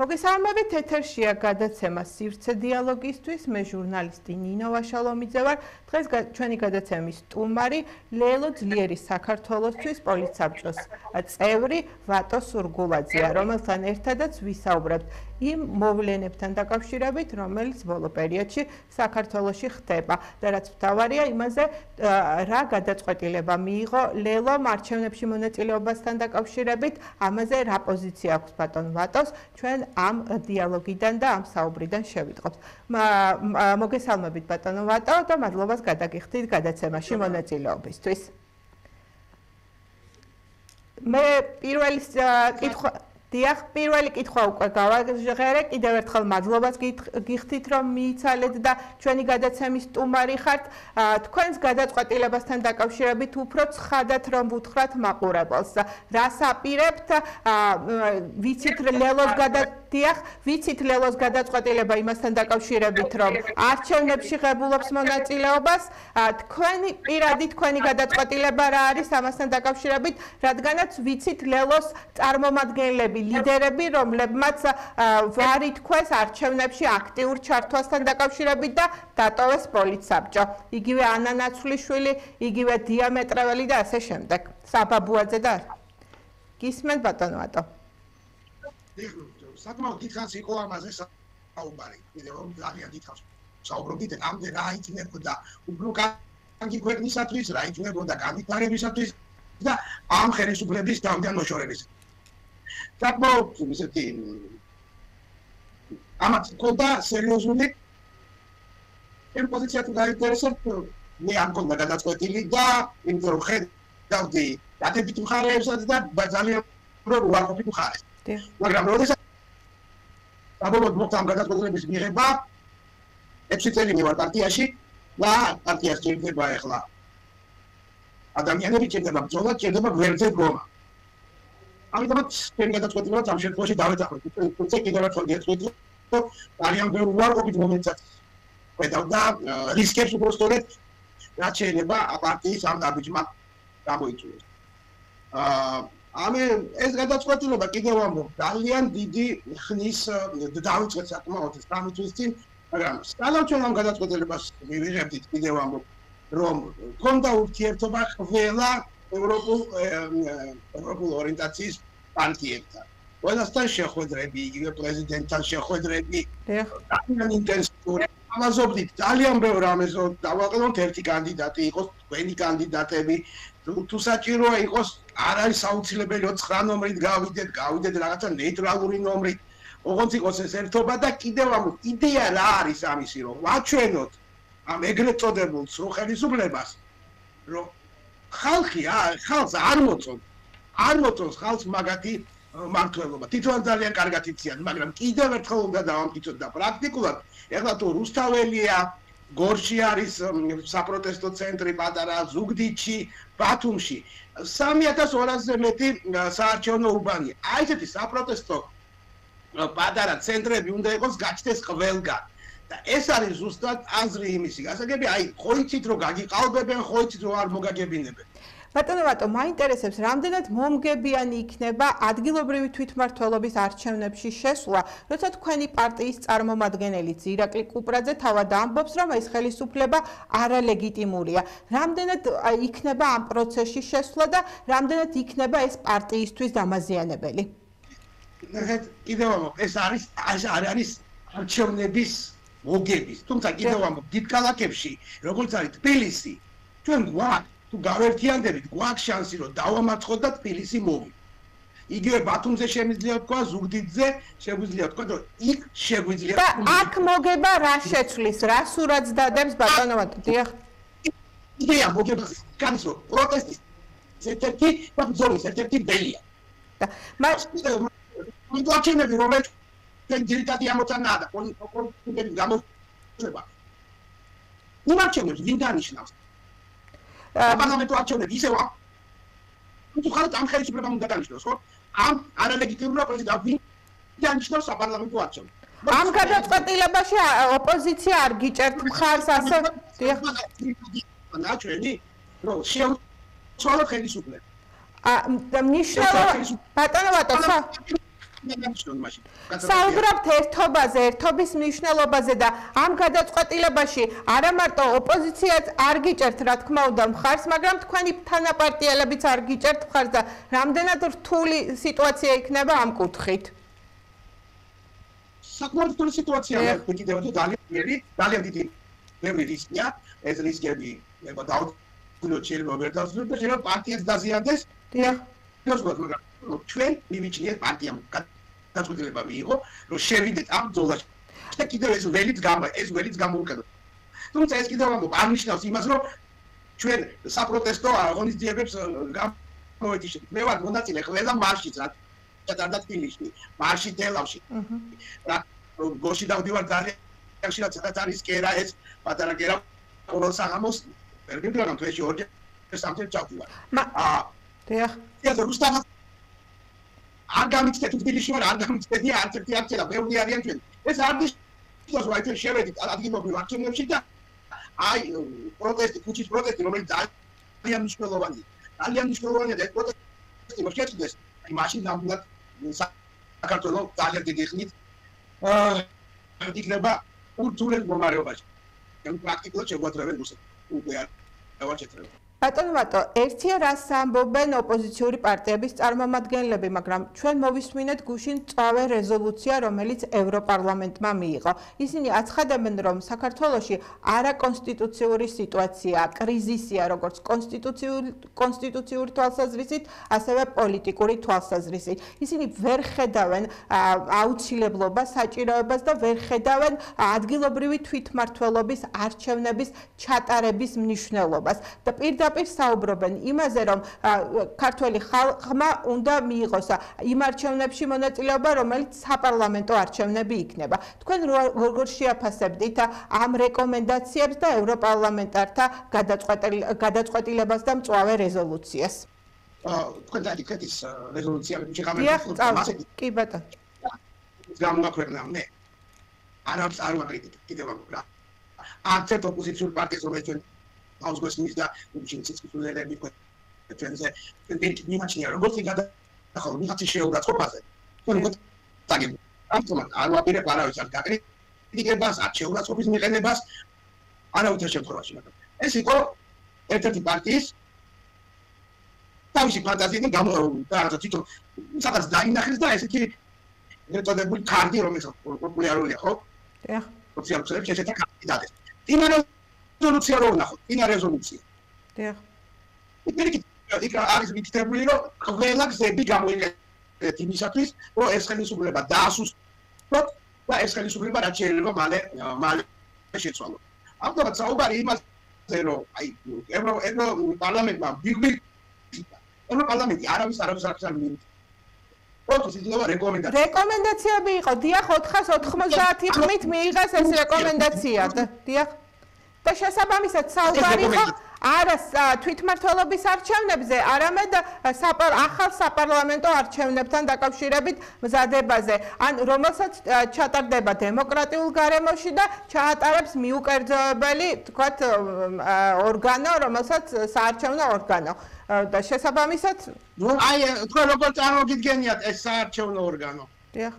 მოგესალმებით, ეთერშია გადაცემა სივრცე დიალოგისთვის. მე ჟურნალისტი ნინო ვაშალომიძე ვარ. დღეს ჩვენი გადაცემის სტუმარი ლელო ძლიერის საქართველოსთვის პოლიტსაბჭოს წევრი ვატო სურგულაძეა, რომელთან ერთადაც ვისაუბრებთ იმ მოვლენებთან დაკავშირებით, რომელიც ბოლო პერიოდში საქართველოში ხდება. და რაც მთავარია, იმაზე რა გადაწყვეტილება მიიღო ლელომ არჩევნებში მონაწილეობასთან დაკავშირებით, ამაზე რა პოზიცია აქვს ბატონ ვატოს, ჩვენ ამ დიალოგიდან და ამ საუბრიდან შევიტყობთ. მოგესალმებით ბატონო ვატო და მადლობას გადაგიხდით გადაცემაში მონაწილეობისთვის. მე პირველი კითხვა უკვე გავაჟღერე, კიდევ ერთხელ მადლობას გიხდით, რომ მიიცალეთ და ჩვენი გადაცემის სტუმარი ხართ. თქვენს გადაწყვეტილებასთან დაკავშირებით უფრო ცხადად რომ ვუთხრათ მაყურებელს. რას აპირებთ? ვიცით ლელოს გადაწყვეტილება იმასთან დაკავშირებით, რომ არჩევნებში ღებულობს მონაწილეობას. თქვენი გადაწყვეტილება რა არის ამასთან დაკავშირებით, რადგანაც ვიცით ლელოს წარმომადგენლები ლიდერები, რომლებმაც ვარ ითქვეს არჩევნებში აქტიურ ჩართვასთან დაკავშირებით და დატოვეს პოლიტსაბჭო. იგივე ანა ნაცვლიშვილი, იგივე დიამეტრეველი და ასე შემდეგ. საბაბუაძე და გისმენთ ბატონო ვატო. საკმაოდ დიდხანს იყო ამაზე საუბარი. კიდევ ძალიან დიდხანს საუბრობდით, ამდე რა იქნებოდა უფრო კარგი ქვეყნისათვის, რა იქნებოდა განვითარებისათვის და ამ ხელისუფლების თავიდან მოშორების. საკმაოდ ისეთი ამათ ქონდა სერიოზული პოზიცია თუ გაინტერესებთ, მე არ მქონდა გადაწყვეტილი და იმიტომ რომ ხედავდი დადებითი მხარეებსაც და ძალიან უარყოფით მხარეს. მაგრამ როდესაც საბოლოოდ მოხდა ამ გადაწყვეტილების მიღება, 6 წელი მივარ პარტიაში და პარტიას ჭირდება ახლა ადამიანები, ჭირდება ბრძოლა, ჭირდება გვერდზე დგომა. ამიტომაც ჩვენ გადაწყვეტილებაც ამ შემთხვევაში დავეწახოთ. თუმცა კიდევ ერთხელ გეტყვით, რომ ძალიან ბევრი უარყოფით მომენტსაც ხედავდა რისკებს უბრალოდ რაც შეიძლება პარტიის ამ დაბიჯმა გამოიწვიოს. ეს გადაწყვეტილება კიდევ ამბობ ძალიან დიდი ხნის დავიწყეთ საკმაოდ 3 თვის წინ, მაგრამ სანამ ჩვენ ამ გადაწყვეტილებას მივიღებდით, კიდევ ამბობ რომ ქონდა ურთიერთობა ყველა ევროპულ ორიენტაციის პარტიებთან. ყველასთან შეხვედრები, იგივე პრეზიდენტთან შეხვედრები, ძალიან ინტენსიური. ამაზობდით ძალიან ბევრ რამეს, დავაყენოთ ერთი კანდიდატი იყოს, თქვენი კანდიდატები, თუ საჭიროა იყოს, არ არის აუცილებელი 9 ნომრით გავიდეთ რაღაცა ნეიტრალური ნომრით, ოღონდ იყოს ეს ერთობა და კიდევ ამ იდეა რა არის ამისი, რომ ვაჩვენოთ ამ ეგრეთ წოდებულ სრულ ხელისუფლებას, რომ ხალხი ხალხს არ მოწონს ხალხს მაგათი მმართველობა. თვითონ ძალიან კარგად იციან, მაგრამ კიდევ ერთხელ უნდა დავამტკიცოთ და პრაქტიკულად ეხლა თუ რუსთაველია, გორში არის საპროტესტო ცენტრი პატარა, ზუგდიდში, ბათუმში 3200-ზე მეტი საარჩევნო უბანია. აი ესეთი საპროტესტო პატარა ცენტრები უნდა იყოს გაჩნდეს ყველგან. და ეს არის ზუსტად აზრი იმისი გასაგები, აი ხო იცით რომ გაგიყალბებენ, ხო იცით რომ არ მოგაგებინებენ. ბატონო ვატო, მაინტერესებს რამდენად მომგებიანი იქნება ადგილობრივი თვითმმართველობის არჩევნებში შესვლა, როცა თქვენი პარტიის წარმომადგენელი ირაკლი კუპრაძე თავად ამბობს, რომ ეს ხელისუფლება არალეგიტიმურია. რამდენად იქნება ამ პროცესში შესვლა და რამდენად იქნება ეს პარტიისთვის დამაზიანებელი? კიდევ ეს არ არის არჩევნების მოგების, თუმცა კიდევ ამბობ, დიდ ქალაქებში, როგორც არის თბილისი, ჩვენ გვაქვს თუ გავერთიანდებით, გვაქვს შანსი, რომ დავამარცხოთ და თბილისი მოვიდეთ. იგივე ბათუმზე შემიძლია თქვა, ზუგდიდზე შეგვიძლია თქვა, რომ იქ შეგვიძლია. და აქ მოგება რა შეცვლის, რა სურათს დადებს ბატონო ვატო? დიახ. იდეა მოგებას განის რომ პროტესტის ერთ-ერთი და ბრძოლის ერთ-ერთი ბელია. და მოგაჩენები რომელიც ძირითადი ამოცანაა და პოლიტიკები გამოჩნდება. იმარჩენებს ვინ დანიშნავს? პარლამენტო არჩევნები ისევ თუ ხართ ამ ხელისუფლებამ უნდა დანიშნოს, ხო? ამ არალეგიტიმურ პრეზიდენტს ვინ დანიშნავს საპარლამენტო არჩევნებში? ამ გადაწყვეტილებაში ოპოზიცია არ გიჭერთ მხარს ასე? დიახ. ნაჩვენი, რომ შეუცვალოთ ხელისუფლება. ნიშნავს ბატონო ვატო საუბრობთ ერთობაზე, ერთობის მნიშვნელობაზე და ამ გადაწყვეტილებაში არა მარტო ოპოზიციაც არ გიჭერთ, რა თქმა უნდა, მხარს, მაგრამ თქვენი თანაპარტიელებიც არ გიჭერთ მხარს და რამდენად რთული სიტუაცია იქნება ამ კუთხით. საკმაოდ რთული სიტუაციაა, კიდევ ძალიან დიდი რისკია, ეს რისკები დაუდგინოთ შეიძლება ვერ დავსრულოთ და შეიძლება პარტიაც დაზიანდეს. დიახ. მაგრამ ჩვენ მივიჩნიეთ პარტიამ გადაწყვეტილება მიიღო, რომ შევიდეთ ამ ბრძოლაში. და კიდევ ეს ველიც გამოვუკეთოთ. თუმცა ეს კიდევ არ ნიშნავს იმას, რომ ჩვენ საპროტესტო აღონისძიებებს გამოვეთიშეთ. მე ვარ მონაწილე ყველა მარშიც, რა ჩატარდა თბილისში, მარში თელავში. და გოში დავდივარ ძალიან ხშირად, სადაც არის კერა ეს პატარა კერა ყოველ საღამოს ვერ გიგრამ თვეში ორჯერ სამჯერ ჩავდივარ. დიახ. ეს რუსთავა არ გამიცდეთ თბილისში ვარ, არ გამიცდეთი არც ერთი აქცია და ბევრი არიან ჩვენ. ეს არ ნიშნავს, რომ ჩვენ შევედით ადგილობრივ არჩევნებში და აი პროტესტი, ქუჩის პროტესტი, რომელიც ძალიან მნიშვნელოვანია. ძალიან მნიშვნელოვანია და ეს პროტესტი მოხდეს. აი მაშინ ნამდვილად საქართველოს ძალიან დიდი ხნით იქნება ურთულეს მდგომარეობაში. ან პრაქტიკულად შეგვაძლევენ რუსეთს. უკვე არ დავაჩეთრებ. ბატონო მარტო, ერთია რას ამბობენ ოპოზიციური პარტიების წარმომადგენლები, მაგრამ ჩვენ მოვისმინეთ გუშინ წავე რეზოლუცია, რომელიც ევროპარლამენტმა მიიღო. ისინი აცხადებენ, რომ საქართველოში არაკონსტიტუციური სიტუაციაა, კრიზისია, როგორც კონსტიტუციური თვალსაზრისით, ასევე პოლიტიკური თვალსაზრისით. ისინი ვერ ხედავენ აუცილებლობას, საჭიროებას და ვერ ხედავენ ადგილობრივი თვითმმართველობის არჩევნების ჩატარების მნიშვნელობას. და პირდაპირ საუბრობენ იმაზე, რომ ქართველი ხალხმა უნდა მიიღოს იმ არჩევნებში მონაწილეობა, რომელიც საპარლამენტო არჩევნები იქნება. თქვენ როგორ შეაფასებდით ამ რეკომენდაციებს და ევროპარლამენტართა გადაწყვეტილებას და მწვავე რეზოლუციას? თქვენ დაიგეთ ის რეზოლუცია, რომელიც გამოვიდა. კი ბატონო. გამოაქვეყნა მე. არც არ ვაკრიტიკებ კიდევ რა. არც ერთ ოპოზიციურ პარტიას რომელიც ჩვენ აუზგოსნის და უჩინცის კულერები ჩვენზე მიმაჩნია როგორც გადახალ ვიღაცის შეურაცხყოფაზე. თქვენ როგორ წაგებ ამიტომაც არ ვაპირებ არავის არ გაკრიტიკებას, არ შეურაცხყოფის მიყენებას არავითარ შემთხვევაში, მაგრამ ეს იყო ერთ-ერთი პარტიის თავისი ფანტაზიიდან და თვითონ სადაც დაინახეს და ესეთი მეტოდებული კარდი რომელიც პოპულარულია, ხო? დიახ. სოციალისტებს ესეთი კარდი დადეს. რეზოლუცია რო ვნახოთ, ინა რეზოლუცია. დიახ. იქ არის მითითებული, რომ ყველა გზები გამოიყენეთ იმისათვის, რომ ეს ხელისუფლება დაასუსტოთ და ეს ხელისუფლება რაც შეიძლება მალე შეცვალოს. ამიტომ საუბარი იმაზე, რომ აი ევროპარლამენტმა ევროპარლამენტი არავის არ მიიღო. პროცესი ძლევა რეკომენდაცია. რეკომენდაციები იყო, დიახ, 490 ხმით მიიღეს ეს რეკომენდაცია, დიახ. და შესაბამისად საუბარი იყო არა თვითმმართველობის არჩევნებზე, არამედ ახალ საპარლამენტო არჩევნებთან დაკავშირებით მზადებაზე, ან რომელსაც ჩატარდება დემოკრატიულ გარემოში და ჩაატარებს მიუკერძოებელი, თქვათ, ორგანო, რომელსაც საარჩევნო ორგანო. და შესაბამისად, აი, თქვენ როგორ წარმოგიდგენიათ ეს საარჩევნო ორგანო? დიახ.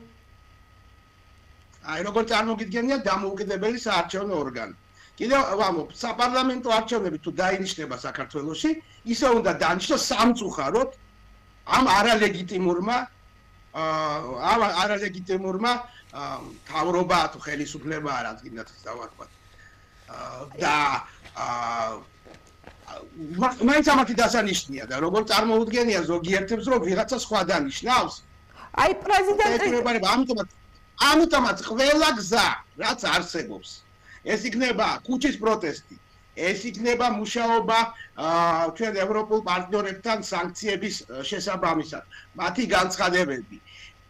აი, როგორ წარმოგიდგენიათ დამოუკიდებელი საარჩევნო ორგანო? კიდევ ვამბობ, საპარლამენტო არჩევნები თუ დაინიშნება საქართველოში, ისე უნდა დანიშნოს სამწუხაროდ ამ არალეგიტიმურმა მთავრობა თუ ხელისუფლება რაც გინდათ დავარქვათ. და მაინც ამათი დასანიშნია და როგორ წარმოუდგენია ზოგიერთებს რომ ვიღაცა სხვა დანიშნავს. აი პრეზიდენტი ამიტომაც ყველა გზა რაც არსებობს ეს იქნება ქუჩის პროტესტი, ეს იქნება მუშაობა ჩვენ ევროპულ პარტნიორებთან სანქციების შესაბამისად, მათი განცხადებები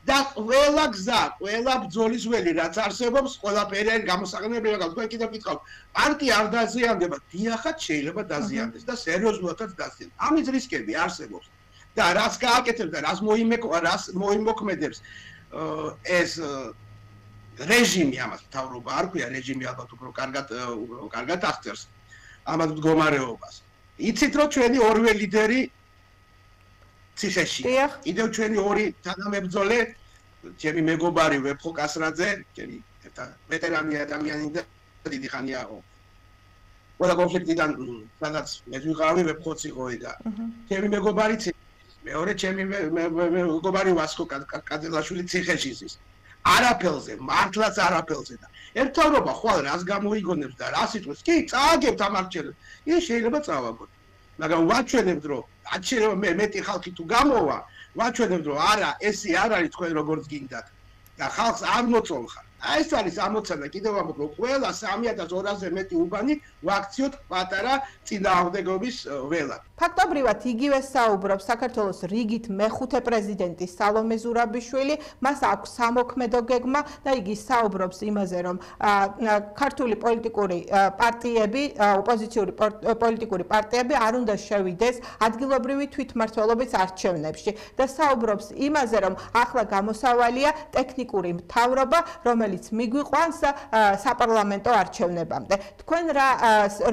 და ყველა გზა, ყველა ბრძოლის ველი რაც არსებობს, ყველაფერი არის გამოსაყენებელი, მაგრამ თქვენ კიდევ გითხავთ, პარტია არ დაზიანდება, დიახაც შეიძლება დაზიანდეს და სერიოზულადაც დაზიანდეს. ამის რისკები არსებობს და რას გააკეთებს და რას მოიმოქმედებს ეს რეჟიმი ამას მთავრობა არ ქვია რეჟიმი ალბათ უფრო კარგად აღწერს ამას მდგომარეობას. იცით რომ ჩვენი ორივე ლიდერი ციხეში. კიდევ ჩვენი ორი თანამებრძოლე ჩემი მეგობარი ვეფხო კასრაძე, ჩემი ვეტერანი ადამიანი და დიდი ხანიაო. ყველა კონფლიქტიდან სადაც მე ვიყავი ვეფხოც იყოი და ჩემი მეგობარი მეორე ჩემი მეგობარი ვასკო კაძელაშვილი ციხეში ზის. არაფელზე, მართლაც არაფელზე და ერთავრობა ხვალ რას გამოიგონებს და რა სიტყვას კი წააგებთ ამ არჩევნებს. ის შეიძლება წავაგოთ. მაგრამ ვაჩვენებთ რომ არჩევნები მეტი ხალხი თუ გამოვა, ვაჩვენებთ რომ არა, ესე არ არის თქვენ როგორც გინდათ და ხალხს არ მოწოლხარ. აი ეს არის ამოცანა კიდევ ამბობ რომ ყველა 3200-ზე მეტი უბანი ვაქციოთ პატარა წინააღმდეგობის ველად. ფაქტობრივად იგივე საუბრობს საქართველოს რიგით მეხუთე პრეზიდენტი სალომე ზურაბიშვილი, მას აქვს სამოქმედო გეგმა და იგი საუბრობს იმაზე, რომ ქართული პოლიტიკური პარტიები, ოპოზიციური პოლიტიკური პარტიები არ უნდა შევიდეს ადგილობრივი თვითმმართველობის არჩევნებში და საუბრობს იმაზე, რომ ახლა გამოსავალია ტექნიკური მთავრობა, რომელიც მიგვიყვანს საპარლამენტო არჩევნებამდე. თქვენ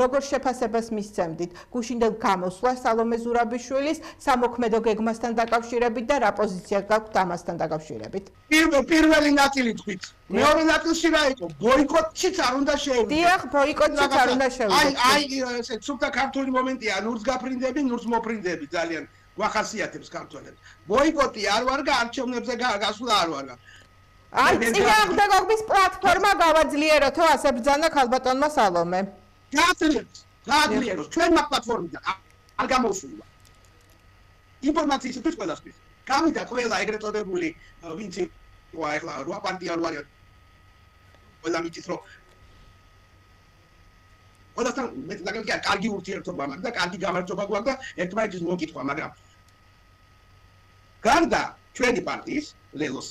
როგორ შეფასებას მისცემდით გუშინდელ გამოსვლას სალომე ზურაბიშვილის სამოქმედო გეგმასთან დაკავშირებით და რა პოზიცია გაქვთ ამასთან დაკავშირებით? პირველი ნაწილი თქვით. მეორე ნაწილში რა იყო? ბოიკოტშიც არ უნდა შევიდეთ. დიახ, ბოიკოტშიც არ უნდა შევიდეთ. აი ესე ცუდა ქართული მომენტია, ნურს გაფრინდები, ნურს მოფრინდები ძალიან ვახასიათებს ქართველებს. ბოიკოტი არ ვარ და არჩევნებზე გასვლა არ ვარ. აი წინააღმდეგობის პლატფორმა გავაძლიეროთ, ასე ბრძანა ქალბატონმა სალომე. გააძლიეროს ჩვენმა პლატფორმიდან არ გამოსულა. ინფორმაციის თვითონ ყველასთვის. გამიდა ყველა ეგრეთ წოდებული ვინც იყო ახლა 8 პარტია ვარია. ყველა მიწის რომ ყველასთან მე ლაგებია კარგი ურთიერთობა მაქვს და კარგი გამარჯობა გვაქვს და ერთმანეთის მოკითხვა, მაგრამ გარდა ჩვენი პარტიის ლელოს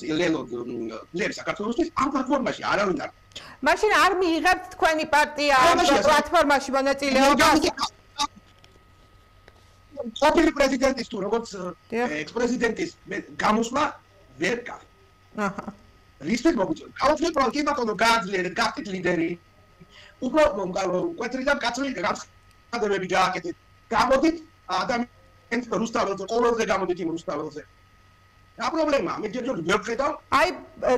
საქართველოსთვის ამ პლატფორმაში არავინ არ. მაშინ არ მიიღებთ თქვენი პარტია ამ პლატფორმაში მონაწილეობას? ყოფილი პრეზიდენტის თუ როგორც ექს-პრეზიდენტის გამოსვლა ვერ გაქვს. აჰა. რისთვის მოგვიწევთ? გავაცნობთ კი ბატონო გააძლიერეთ, გახდით ლიდერი. უფრო კვეთრიდან კაცრი განცხადებები გააკეთეთ. გამოდით ადამიანს რუსთაველზე, ყოველზე გამოდით იმ რუსთაველზე. რა პრობლემაა? მე ჯერ ვერ ვხედავ. აი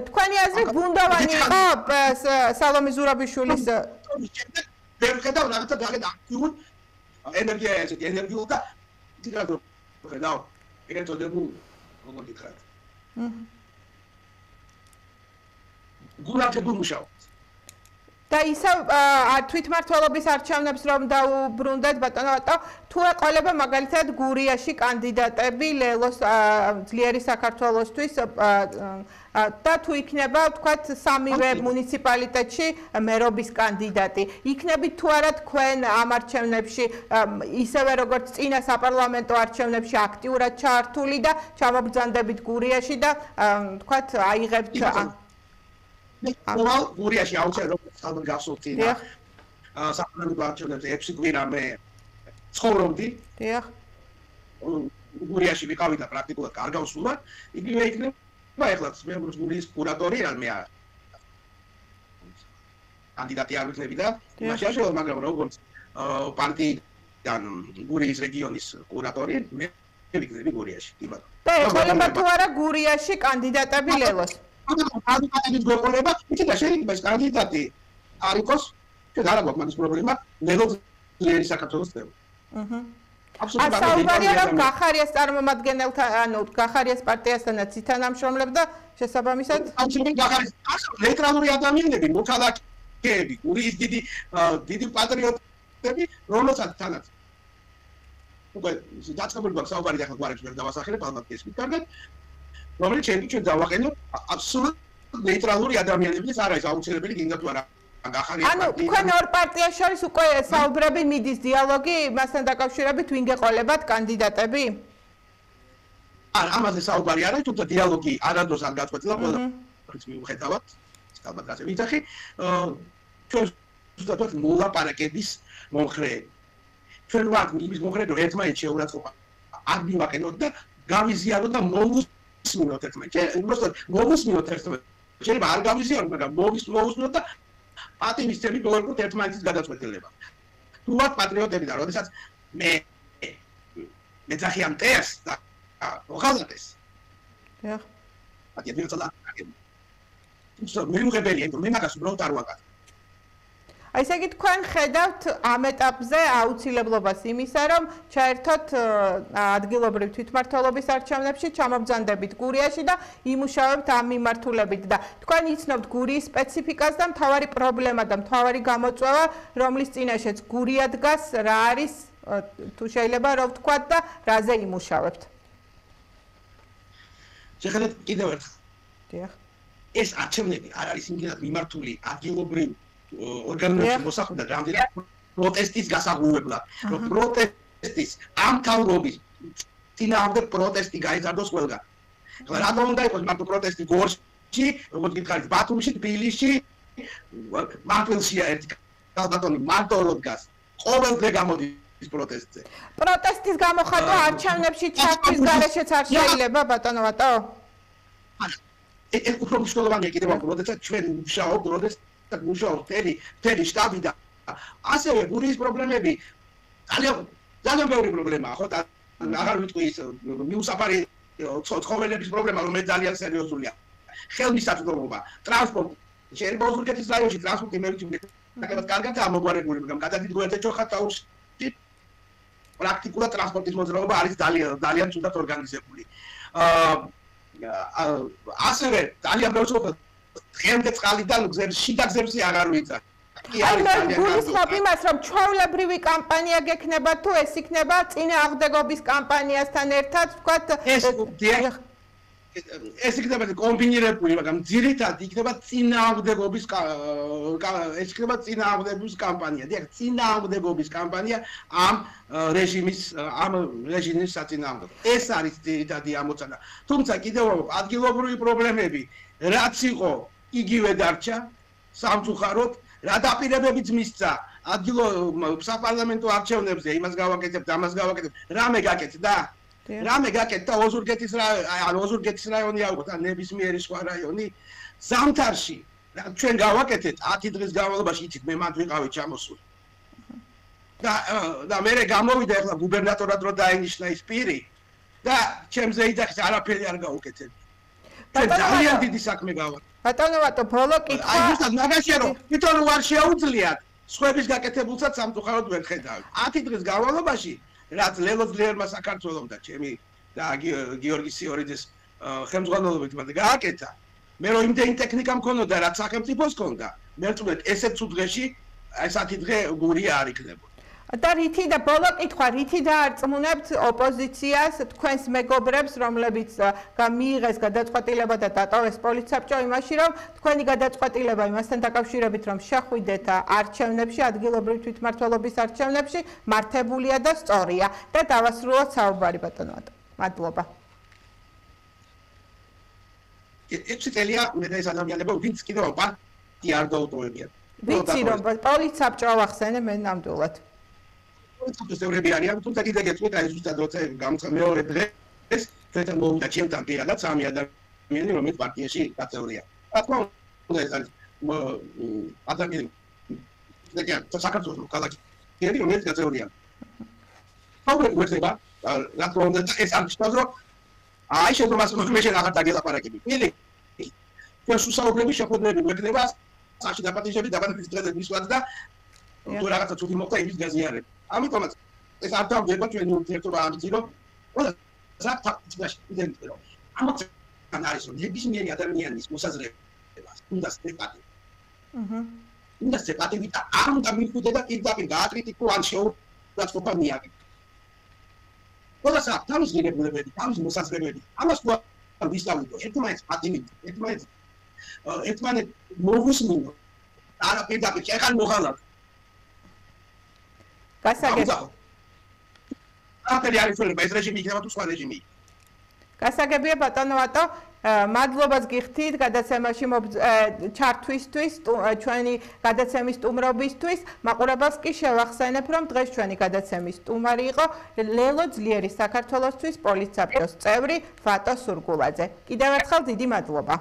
თქვენი აზრით ბუნდოვანი იყო სალომე ზურაბიშვილის ვერ ვხედავ რაღაცა ძალიან აქტიურ ენერგია ესეთი ენერგიულ და თითქოს ვხედავ ეგრეთ წოდებულ როგორ გითხრათ. გულაგებულ მუშაობს. და ისევ თვითმმართველობის არჩევნებს რომ დაუბრუნდეთ ბატონო, თუ ეყოლება მაგალითად გურიაში კანდიდატები ლელოს ძლიერი საქართველოსთვის და თუ იქნება თქვათ სამივე მუნიციპალიტეტში მერობის კანდიდატი, იქნებით თუ არა თქვენ ამ არჩევნებში ისევე როგორც წინა საპარლამენტო არჩევნებში აქტიურად ჩართული და ჩამობრძანდებით გურიაში და თქვათ აიღებთ გურიაში აუცილებლად როგორც სალმე გასულთი და საპარლამენტო არჩევნებზე 6 კვირა მე ცხოვრობდი. დიახ. გურიაში ვიყავი და პრაქტიკულად კარგავსულა. იგივე იქნება ეხლაც მე გურიის კურატორი არ მე კანდიდატი არ ვიქნები და მაშინ მაგრამ როგორც პარტიიდან გურიის რეგიონის კურატორი მე ვიქნები გურიაში. კი ბატონო. და ეყოლება თუ არა გურიაში კანდიდატები ლელოს? კანდიდატის გვეყოლება, იცი და შეიძლება ეს კანდიდატი არ იყოს, ჩვენ არ აქვს მაგის პრობლემა, ლელოს ძლიერი საქართველოს თემა. აჰა. საუბარია რომ გახარიას წარმომადგენელთან, ანუ გახარიას პარტიასთანაც ითანამშრომლებ და შესაბამისად ამჟამად გახარიას ნეიტრალური ადამიანები, მოქალაქეები, გურიის დიდი პატრიოტები, რომელსაც თანაც უკვე დაწყებული გვაქვს საუბარი და ახლა გვარებს ვერ დავასახელებ, ალბათ ეს კარგად. რომელიც ჩვენ დავაყენოთ აბსოლუტურად ნეიტრალური ადამიანები, ეს არ არის აუცილებელი გინდა თუ არა გახარია. ანუ თქვენ ორ პარტიას შორის უკვე საუბრები მიდის დიალოგი მასთან დაკავშირებით ვინ გეყოლებათ კანდიდატები? ამაზე საუბარი არ არის, თუმცა დიალოგი არადროს არ გაწყვეტილა ყველაფერს მიუხედავად, ალბათ ასე ვიცახი. ჩვენ ზუსტად მოლაპარაკების მომხრეები. ჩვენ ვართ იმის მომხრეები, რომ ერთმანეთს შეურაცხყოფა არ მივაყენოთ და გავიზიაროთ და მოვუსმინოთ ერთმანეთს. უბრალოდ მოვუსმინოთ ერთმანეთს. შეიძლება არ გავიზიაროთ, მაგრამ მოვუსმინოთ და პატივისცემი გოვერნოთ ერთმანეთის გადაწყვეტილება. თუ ვართ პატრიოტები და როდესაც მე მეძახი ამ ტერს და მოხალატეს. დიახ. პატიებიოცა მიუღებელია, მე მაგას უბრალოდ არ ვაკეთებ. აი ესე იგი თქვენ ხედავთ ამ ეტაპზე აუცილებლობას იმისა, რომ ჩაერთოთ ადგილობრივ თვითმმართველობის არჩევნებში, ჩამობრძანდებით გურიაში და იმუშავებთ ამ მიმართულებით და თქვენ იცნობთ გურიის სპეციფიკას და მთავარი პრობლემა და მთავარი გამოწვევა, რომლის წინაშეც გურია დგას, რა არის თუ შეიძლება რომ ვთქვათ და რაზე იმუშავებთ. შეხედეთ კიდევ ერთხელ. დიახ. ეს არჩევნები არ არის იმდენად მიმართული ადგილობრივ ორგანოებში მოსახლეობიდან რამდენად პროტესტის გასაღებებლად, რომ პროტესტის ამ თავრობის წინააღმდეგ პროტესტი გაიზარდოს ყველგან. რატომ უნდა იყოს მარტო პროტესტი გორში, როგორც გითხარით, ბათუმში, თბილისში, მარტვილშია ერთი კალბატონი მარტო როდგას. ყოველდღე გამოდის პროტესტზე. პროტესტის გამოხატვა არჩევნებში ჩაქვის გარეშეც არ შეიძლება, ბატონო ვატო? ეს უფრო მნიშვნელოვანია კიდევ აქ, როდესაც ჩვენ ვმუშაობთ, როდესაც მუშაობთ მთელი შტაბი და ასევე გურიის პრობლემები ძალიან ბევრი პრობლემაა, ხო? აღარ ვიტყვი ის მიუსაფარი ცხოველების პრობლემა, რომელიც ძალიან სერიოზულია. ხელმისაწვდომობა, ტრანსპორტი, შეიძლება ოზურგეთის რაიონში ტრანსპორტი მე ვიცი, კარგად ამოგვარებული, მაგრამ გადადიდო ერთ ჩოხატაურში პრაქტიკულად ტრანსპორტის მოძრაობა არის ძალიან ცუდად ორგანიზებული. ასევე ძალიან ბევრი დღემდე წყალიდან შიდა გზებზე აღარ ვიწარ. აი მე გულისხმობ იმას, რომ ჩვეულებრივი კამპანია გექნება თუ ეს იქნება წინააღმდეგობის კამპანიასთან ერთად, ვთქვათ ეს იქნება კომბინირებული, მაგრამ ძირითადად იქნება წინააღმდეგობის ეს იქნება წინააღმდეგობის კამპანია. დიახ, წინააღმდეგობის კამპანია ამ რეჟიმის საწინააღმდეგო. ეს არის ძირითადი ამოცანა. თუმცა კიდევ ადგილობრივი პრობლემები რაც იყო, იგივე დარჩა სამწუხაროდ, რა დაპირებებიც მისცა საპარლამენტო არჩევნებზე, იმას გავაკეთებთ, ამას გავაკეთებთ, რამე გაკეთდა? რამე გაკეთდა ოზურგეთის რაიონი აუღოთ ან ნებისმიერი სხვა რაიონი ზამთარში ჩვენ გავაკეთეთ 10 დღის განმავლობაში იცით მე მანდ ვიყავი ჩამოსული და მე გამოვიდა ახლა გუბერნატორად რო დაინიშნა ის პირი და ჩემზე იძახის არაფერი არ გავუკეთებ ძალიან დიდი საქმე გავაკეთე ბატონო ვატო ბოლო კითხვა აი ზუსტად მაგაშია რომ თვითონ არ შეუძლიათ სხვების გაკეთებულსაც სამწუხაროდ ვერ ხედავ 10 დღის განმავლობაში რაც ლელო ძლიერმა საქართველოს და ჩემი და გიორგი სიორიძეს ხელმძღვანელობით მანდ გააკეთა მე რომ იმდენი ტექნიკა მქონოდა რაც სახელმწიფოს ქონდა მე ვწუდეთ ესეც უძღეში აი 10 დღე გურია არ იქნებოდა და რითი და ბოლო კითხვა რითი დაარწმუნებთ ოპოზიციას თქვენს მეგობრებს რომლებიც მიიღეს გადაწყვეტილება და დატოვეს პოლიცსაბჭო იმაში რომ თქვენი გადაწყვეტილება იმასთან დაკავშირებით რომ შეხვიდეთ არჩევნებში ადგილობრივ თვითმმართველობის არჩევნებში მართებულია და სწორია და დავასრულოთ საუბარი ბატონო მადლობა ეს წელია მე და ეს ადამიანები ვინც კიდევ პარტია არ დაუტოვებიან ვიცი რომ პოლიცსაბჭო ახსენე მე ნამდვილად პროფესორები არიან, თუმცა კიდე გეტყვით აი ზუსტად როცა მეორე დღეს ჩვენთან მოვიდა ჩემთან პირადად 3 ადამიანი რომელიც პარტიაში გაწევრია. რა თქმა უნდა ეს არის ადამიანი საქართველოს ქალაქი რომელიც გაწევრია. აუგე გვერდება რა თქმა უნდა ეს არ ნიშნავს რომ აი შეგვამას მე შენ აღარ დაგელაპარაკები. მილი ჩვენ სუსაუბრები შეხვედრები გვექნება საში დაპატიჟები დაბანების დღეზე მისვლაც და თუ რაღაცა ცუდი მოხდა იმის გაზიარება. ამიტომაც ეს არ დავდება ჩვენი ურთიერთობა ამით რომ ყველა საფრთხეში იდენტი რომ ამიტომ არის რომ ნებისმიერი ადამიანის მოსაზრებას უნდა სტეპატი. უნდა სტეპატი და არ უნდა მიხვიდე და პირდაპირ გააკრიტიკო ან შეურაცხყოფა მიაგე. ყველა თავის ღირებულებები, თავის მოსაზრებები ამას თუ არ ვისწავლო ერთმანეთს პატიმით, ერთმანეთ მოგუსმინო არა პირდაპირ შეხან მოხალათ გასაგებია ბატონო ვატო მადლობას გიხდით გადაცემაში ჩართვისთვის ჩვენი გადაცემის სტუმრობისთვის მაყურებელს კი შევახსენებ რომ დღეს ჩვენი გადაცემის სტუმარი იყო ლელო ძლიერის საქართველოსთვის პოლიცსაბჭოს წევრი ვატო სურგულაძე კიდევ ერთხელ დიდი მადლობა